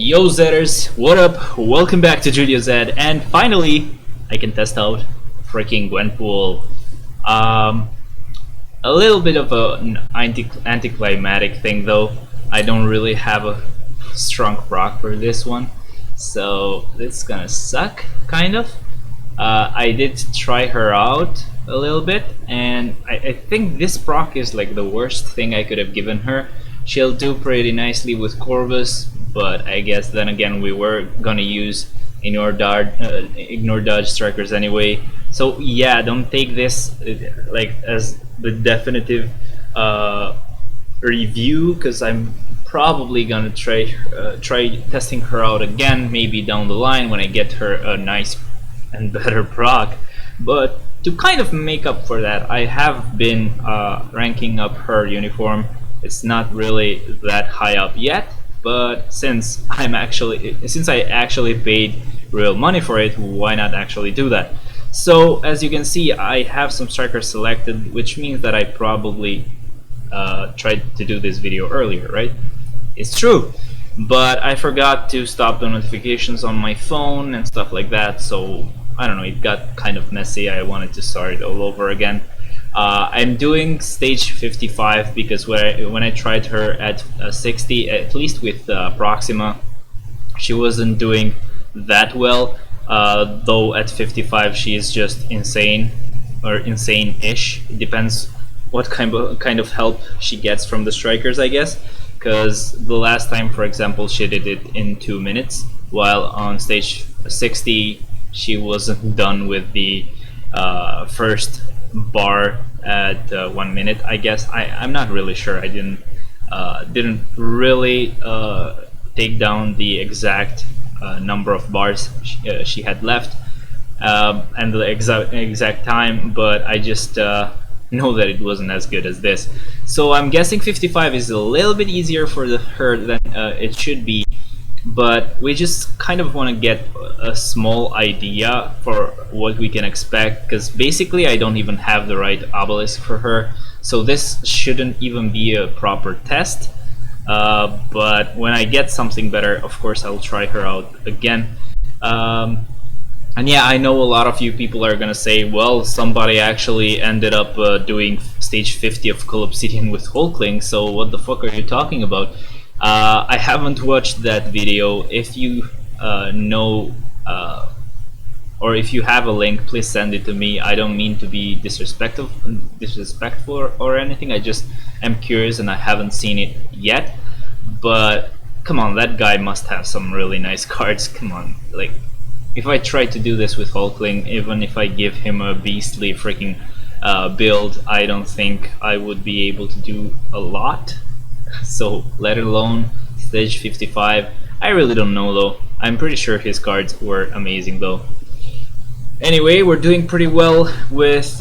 Yo Zetters, what up? Welcome back to Julia Z, and finally I can test out freaking Gwenpool. Um, a little bit of an anticlimactic thing though. I don't really have a strong proc for this one, so it's gonna suck, kind of. I did try her out a little bit, and I think this proc is like the worst thing I could have given her. She'll do pretty nicely with Corvus, but I guess then again we were gonna use ignore dodge strikers anyway. So yeah, don't take this like as the definitive review, because I'm probably gonna try testing her out again, maybe down the line when I get her a nice and better proc. But to kind of make up for that, I have been ranking up her uniform. It's not really that high up yet, but since I actually paid real money for it, why not actually do that? So as you can see, I have some strikers selected, which means that I probably tried to do this video earlier, right? It's true, but I forgot to stop the notifications on my phone and stuff like that, so I don't know, it got kind of messy. I wanted to start it all over again. I'm doing stage 55 because when I tried her at 60, at least with Proxima, she wasn't doing that well, though at 55 she is just insane, or insane-ish. It depends what kind of help she gets from the strikers, I guess, because the last time, for example, she did it in 2 minutes, while on stage 60 she wasn't done with the first bar at 1 minute, I guess. I'm not really sure. I didn't really take down the exact number of bars she had left and the exact time, but I just know that it wasn't as good as this. So I'm guessing 55 is a little bit easier for her than it should be, but we just kind of want to get a small idea for what we can expect, because basically I don't even have the right obelisk for her, so this shouldn't even be a proper test. But when I get something better, of course I'll try her out again. And yeah, I know a lot of you people are gonna say, well, somebody actually ended up doing stage 50 of Call Obsidian with Hulkling, so what the fuck are you talking about? I haven't watched that video. If you know, or if you have a link, please send it to me. I don't mean to be disrespectful or anything. I just am curious and I haven't seen it yet. But come on, that guy must have some really nice cards. Come on, like, if I try to do this with Hulkling, even if I give him a beastly freaking build, I don't think I would be able to do a lot. So let alone stage 55. I really don't know though. I'm pretty sure his cards were amazing though. Anyway, we're doing pretty well with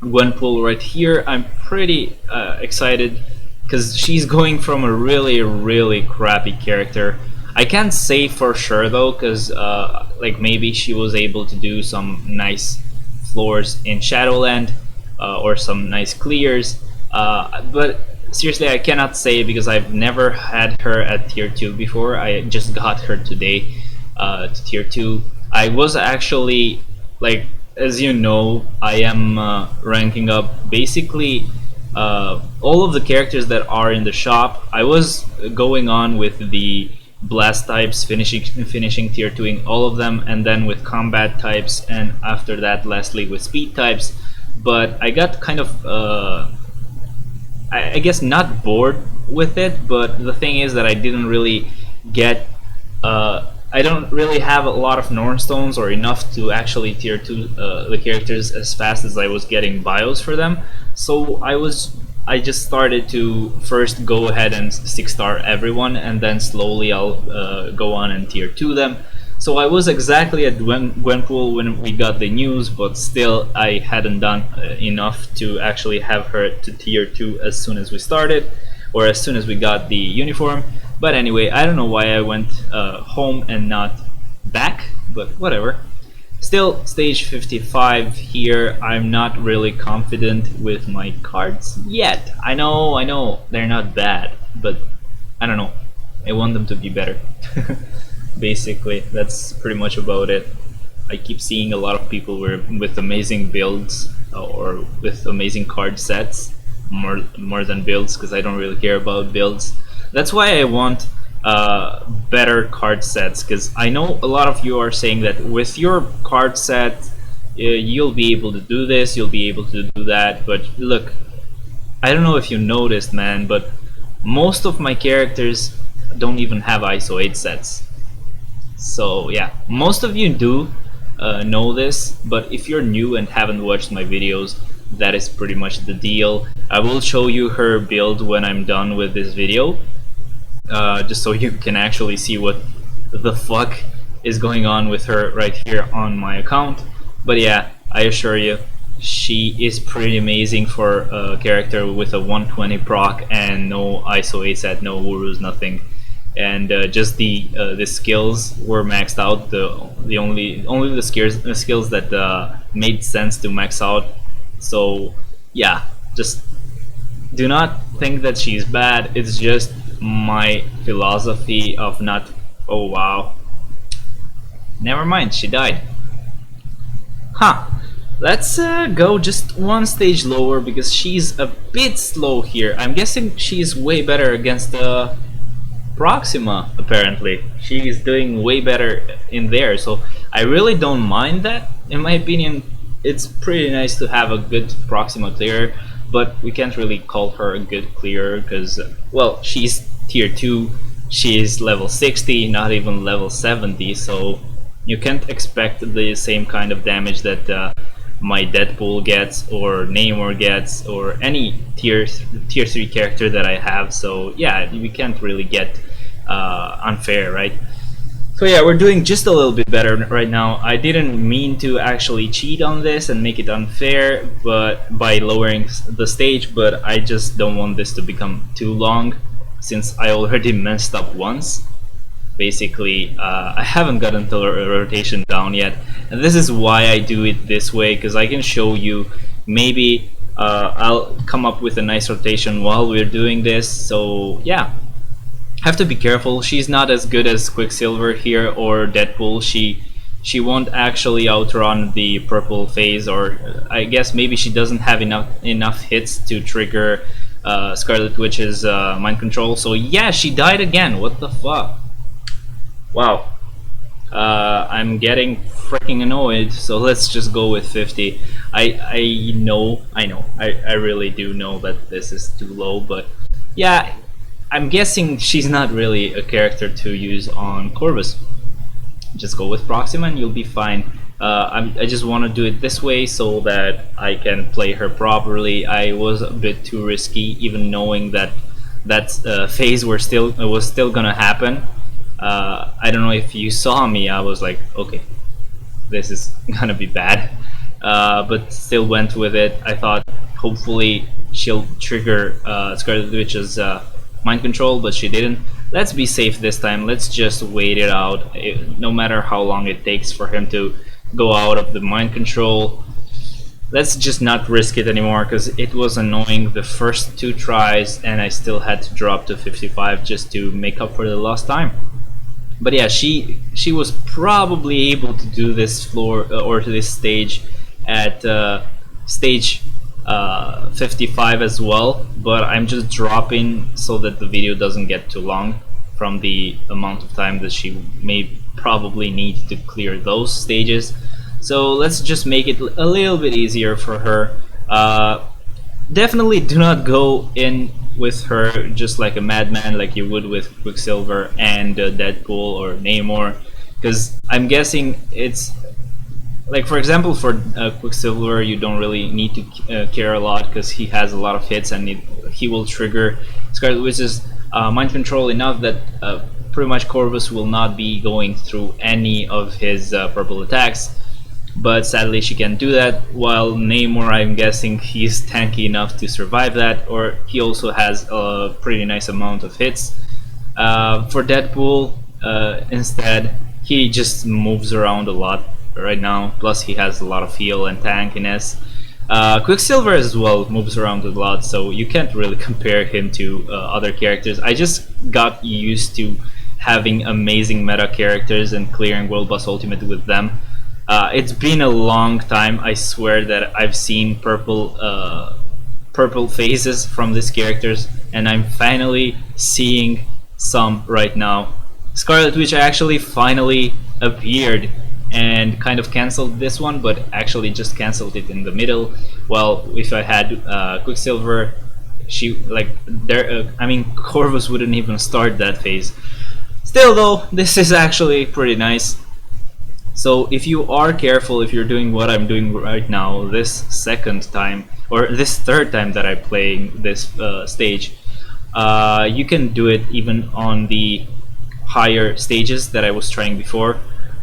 Gwenpool right here. I'm pretty excited because she's going from a really crappy character. I can't say for sure though, because like maybe she was able to do some nice floors in Shadowland or some nice clears, but seriously, I cannot say because I've never had her at tier 2 before. I just got her today to tier 2. I was actually, like, as you know, I am ranking up basically all of the characters that are in the shop. I was going on with the blast types, finishing tier 2ing all of them, and then with combat types, and after that lastly with speed types. But I got kind of I guess not bored with it, but the thing is that I didn't really get I don't really have a lot of Norn Stones or enough to actually tier 2 the characters as fast as I was getting bios for them. So I just started to first go ahead and 6-star everyone, and then slowly I'll go on and tier 2 them. So I was exactly at Gwenpool when we got the news, but still I hadn't done enough to actually have her to tier 2 as soon as we started, or as soon as we got the uniform. But anyway, I don't know why I went home and not back, but whatever. Still, stage 55 here. I'm not really confident with my cards yet. I know, they're not bad, but I don't know. I want them to be better. Basically, that's pretty much about it. I keep seeing a lot of people with amazing builds or with amazing card sets, more than builds, because I don't really care about builds. That's why I want better card sets, because I know a lot of you are saying that with your card set you'll be able to do this, you'll be able to do that, but look, I don't know if you noticed, man, but most of my characters don't even have ISO 8 sets. So yeah, most of you do know this, but if you're new and haven't watched my videos, that is pretty much the deal. I will show you her build when I'm done with this video, just so you can actually see what the fuck is going on with her right here on my account. But yeah, I assure you, she is pretty amazing for a character with a 120 proc and no ISO 8 set, no Urus, nothing. And just the skills were maxed out. The only the skills that made sense to max out. So yeah, just do not think that she's bad. It's just my philosophy of not. Oh wow. Never mind, she died. Huh. Let's go just one stage lower because she's a bit slow here. I'm guessing she's way better against Proxima, apparently. She is doing way better in there, so I really don't mind that. In my opinion, it's pretty nice to have a good Proxima clearer, but we can't really call her a good clearer because, well, she's tier 2, she's level 60, not even level 70, so you can't expect the same kind of damage that my Deadpool gets, or Namor gets, or any tier 3 character that I have. So yeah, we can't really get unfair, right? So yeah, we're doing just a little bit better right now. I didn't mean to actually cheat on this and make it unfair, but by lowering the stage, but I just don't want this to become too long since I already messed up once. Basically, I haven't gotten the rotation down yet, and this is why I do it this way, because I can show you. Maybe I'll come up with a nice rotation while we're doing this. So yeah, have to be careful. She's not as good as Quicksilver here or Deadpool. She won't actually outrun the purple phase, or I guess maybe she doesn't have enough hits to trigger Scarlet Witch's mind control. So yeah, she died again. What the fuck? Wow, I'm getting freaking annoyed, so let's just go with 50. I know, I really do know that this is too low, but yeah, I'm guessing she's not really a character to use on Corvus. Just go with Proxima and you'll be fine. I just want to do it this way so that I can play her properly. I was a bit too risky, even knowing that that phase was still gonna happen. I don't know if you saw me, I was like, okay, this is gonna be bad, but still went with it. I thought hopefully she'll trigger Scarlet Witch's mind control, but she didn't. Let's be safe this time. Let's just wait it out, no matter how long it takes for him to go out of the mind control. Let's just not risk it anymore, because it was annoying the first 2 tries and I still had to drop to 55 just to make up for the lost time. But yeah, she was probably able to do this floor or to this stage at stage 55 as well, but I'm just dropping so that the video doesn't get too long from the amount of time that she may probably need to clear those stages. So let's just make it a little bit easier for her. Definitely do not go in with her just like a madman like you would with Quicksilver and Deadpool or Namor, because I'm guessing it's like, for example, for Quicksilver you don't really need to care a lot because he has a lot of hits and he will trigger Scarlet Witch's mind control enough that pretty much Corvus will not be going through any of his purple attacks. But sadly she can't do that, while Namor, I'm guessing he's tanky enough to survive that, or he also has a pretty nice amount of hits. For Deadpool, instead, he just moves around a lot right now, plus he has a lot of heal and tankiness. Quicksilver as well moves around a lot, so you can't really compare him to other characters. I just got used to having amazing meta characters and clearing World Boss Ultimate with them. It's been a long time. I swear that I've seen purple phases from these characters, and I'm finally seeing some right now. Scarlet Witch actually finally appeared and kind of cancelled this one, but actually just cancelled it in the middle. Well, if I had Quicksilver, she like there. I mean, Corvus wouldn't even start that phase. Still, though, this is actually pretty nice. So if you are careful, if you're doing what I'm doing right now, this second time or this third time that I'm playing this stage, you can do it even on the higher stages that I was trying before.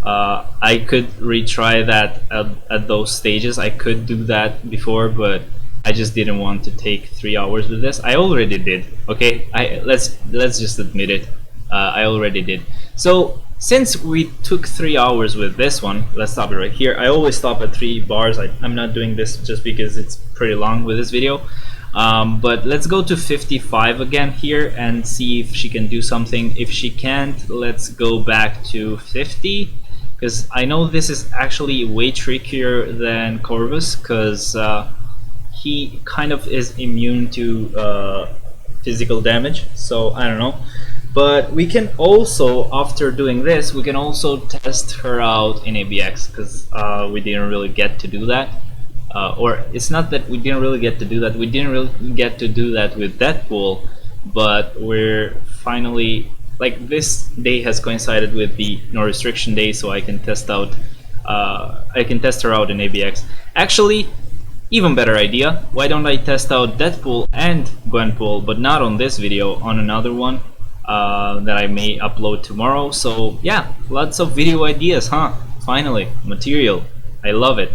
I could retry that at those stages. I could do that before, but I just didn't want to take 3 hours with this. I already did. Okay, let's just admit it. I already did. So since we took 3 hours with this one, let's stop it right here. I always stop at 3 bars. I'm not doing this just because it's pretty long with this video. But let's go to 55 again here and see if she can do something. If she can't, let's go back to 50. Because I know this is actually way trickier than Corvus, because he kind of is immune to physical damage, so I don't know. But we can also, after doing this, we can also test her out in ABX, because we didn't really get to do that. Or it's not that we didn't really get to do that, we didn't really get to do that with Deadpool, but we're finally, like, this day has coincided with the no restriction day, so I can test out her out in ABX. Actually, even better idea, why don't I test out Deadpool and Gwenpool, but not on this video, on another one that I may upload tomorrow. So yeah, lots of video ideas, huh? Finally, material. I love it.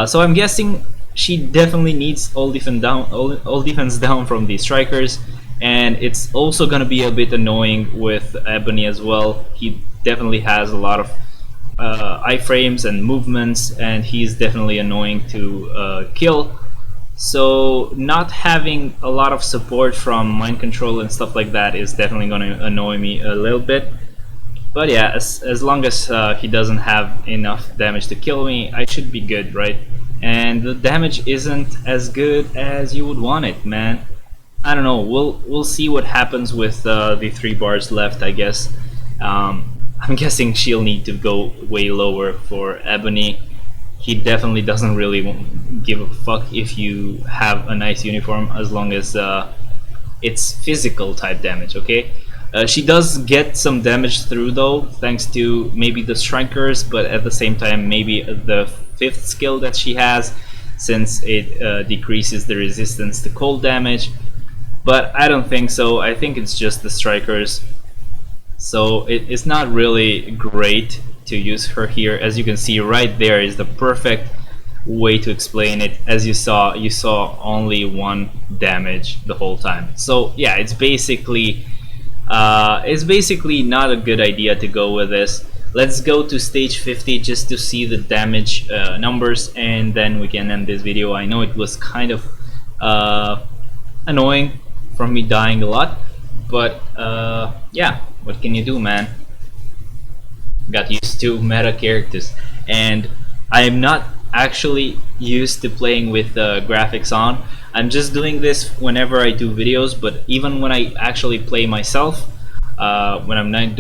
So I'm guessing she definitely needs all defense down from the strikers, and it's also gonna be a bit annoying with Ebony as well. He definitely has a lot of iframes and movements, and he's definitely annoying to kill. So not having a lot of support from mind control and stuff like that is definitely going to annoy me a little bit. But yeah, as long as he doesn't have enough damage to kill me, I should be good, right? And the damage isn't as good as you would want it, man. I don't know. We'll see what happens with the 3 bars left, I guess. I'm guessing she'll need to go way lower for Ebony. He definitely doesn't really give a fuck if you have a nice uniform, as long as it's physical type damage, okay? She does get some damage through though, thanks to maybe the strikers, but at the same time maybe the 5th skill that she has, since it decreases the resistance to cold damage. But I don't think so. I think it's just the strikers. So it's not really great to use her here. As you can see right there is the perfect way to explain it. As you saw only 1 damage the whole time. So yeah, it's basically not a good idea to go with this. Let's go to stage 50 just to see the damage numbers, and then we can end this video. I know it was kind of annoying from me dying a lot, but yeah, what can you do, man? Got used to meta characters, and I'm not actually used to playing with graphics on. I'm just doing this whenever I do videos, but even when I actually play myself, when I'm not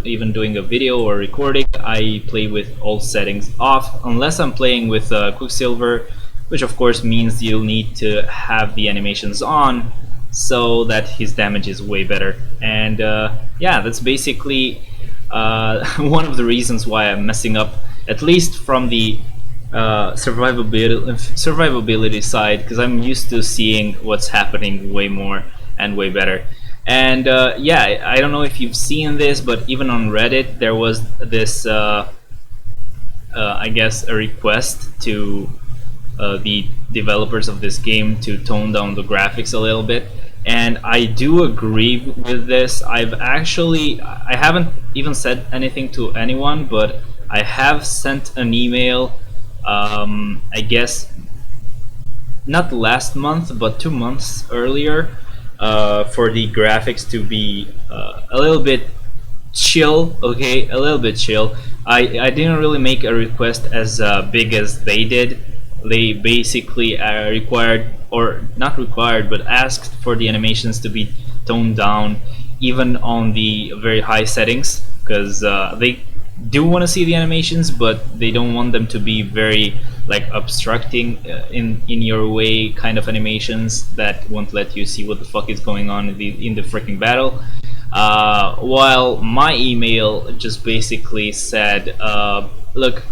even doing a video or recording, I play with all settings off, unless I'm playing with Quicksilver, which of course means you'll need to have the animations on so that his damage is way better. And yeah, that's basically one of the reasons why I'm messing up, at least from the survivability side, because I'm used to seeing what's happening way more and way better. And yeah, I don't know if you've seen this, but even on Reddit there was this I guess a request to the developers of this game to tone down the graphics a little bit, and I do agree with this. I haven't even said anything to anyone, but I have sent an email, I guess not last month but 2 months earlier, for the graphics to be a little bit chill, okay, a little bit chill. I didn't really make a request as big as they did. They basically required, or not required, but asked for the animations to be toned down even on the very high settings, because they do want to see the animations, but they don't want them to be very like obstructing in your way kind of animations that won't let you see what the fuck is going on in the freaking battle. While my email just basically said, look,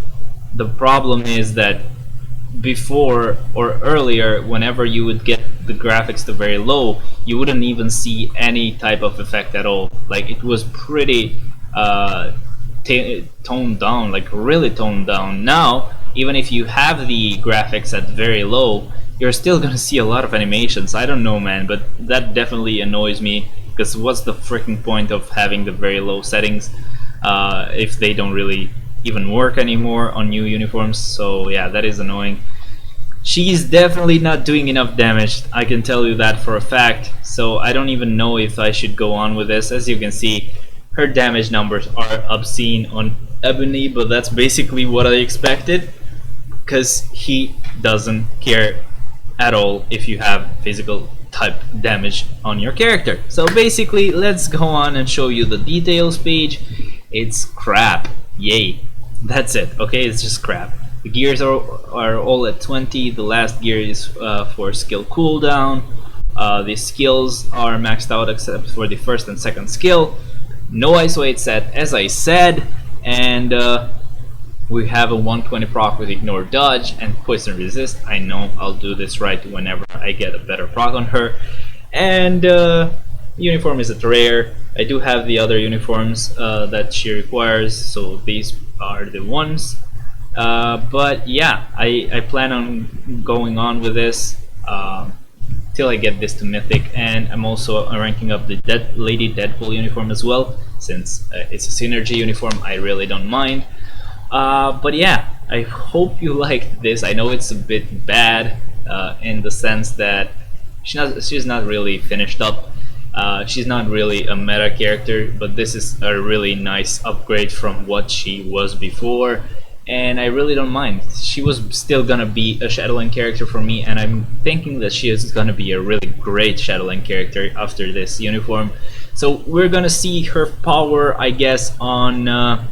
the problem is that before or earlier, whenever you would get the graphics to very low, you wouldn't even see any type of effect at all. Like, it was pretty toned down, like really toned down. Now, even if you have the graphics at very low, you're still gonna see a lot of animations. I don't know, man, but that definitely annoys me, because what's the freaking point of having the very low settings if they don't really even work anymore on new uniforms? So yeah, that is annoying. She's definitely not doing enough damage, I can tell you that for a fact, so I don't even know if I should go on with this. As you can see, her damage numbers are obscene on Ebony, but that's basically what I expected, because he doesn't care at all if you have physical type damage on your character. So basically, let's go on and show you the details page. It's crap. Yay. That's it. Okay, it's just crap. The gears are all at 20. The last gear is for skill cooldown. The skills are maxed out except for the first and second skill. No ISO 8 set, as I said, and we have a 120 proc with ignore dodge and poison resist. I know I'll do this right whenever I get a better proc on her. And uniform is at rare. I do have the other uniforms that she requires, so these are the ones. But yeah, I plan on going on with this till I get this to mythic, and I'm also ranking up the Lady Deadpool uniform as well, since it's a synergy uniform. I really don't mind. But yeah, I hope you liked this. I know it's a bit bad in the sense that she's not really finished up. She's not really a meta character, but this is a really nice upgrade from what she was before, and I really don't mind. She was still gonna be a Shadowland character for me, and I'm thinking that she is gonna be a really great Shadowland character after this uniform. So we're gonna see her power, I guess, on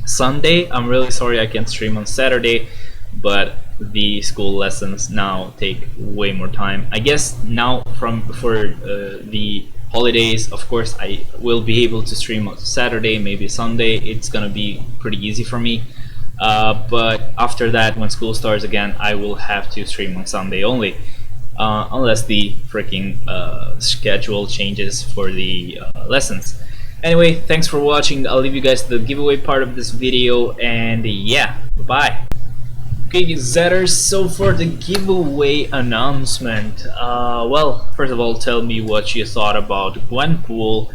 Sunday. I'm really sorry I can't stream on Saturday, but the school lessons now take way more time. I guess now for the holidays, of course, I will be able to stream on Saturday, maybe Sunday. It's gonna be pretty easy for me. But after that, when school starts again, I will have to stream on Sunday only, unless the freaking schedule changes for the lessons. Anyway, thanks for watching. I'll leave you guys to the giveaway part of this video, and yeah, bye. Okay, Zetters, so for the giveaway announcement, well, first of all, tell me what you thought about Gwenpool.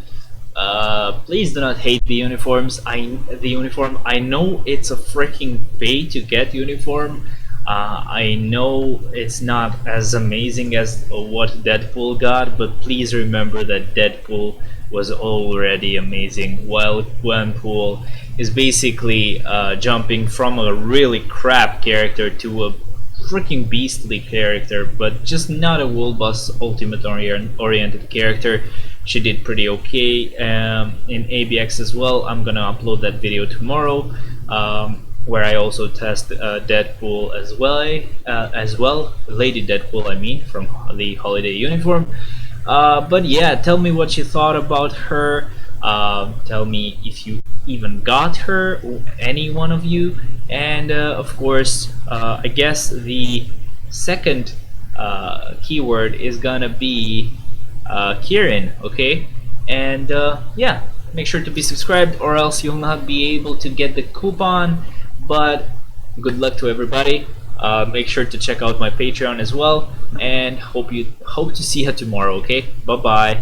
Please do not hate the uniforms. The uniform, I know it's a freaking pay to get uniform. I know it's not as amazing as what Deadpool got, but please remember that Deadpool was already amazing, while Gwenpool is basically jumping from a really crap character to a freaking beastly character, but just not a Wolbus ultimate oriented character. She did pretty okay in ABX as well. I'm gonna upload that video tomorrow, where I also test Deadpool as well, Lady Deadpool, I mean, from the holiday uniform. But yeah, tell me what you thought about her. Tell me if you even got her, any one of you, and of course, I guess the second keyword is gonna be Kieran, okay? And yeah, make sure to be subscribed, or else you'll not be able to get the coupon. But good luck to everybody. Make sure to check out my Patreon as well, and hope to see you tomorrow. Okay, bye bye.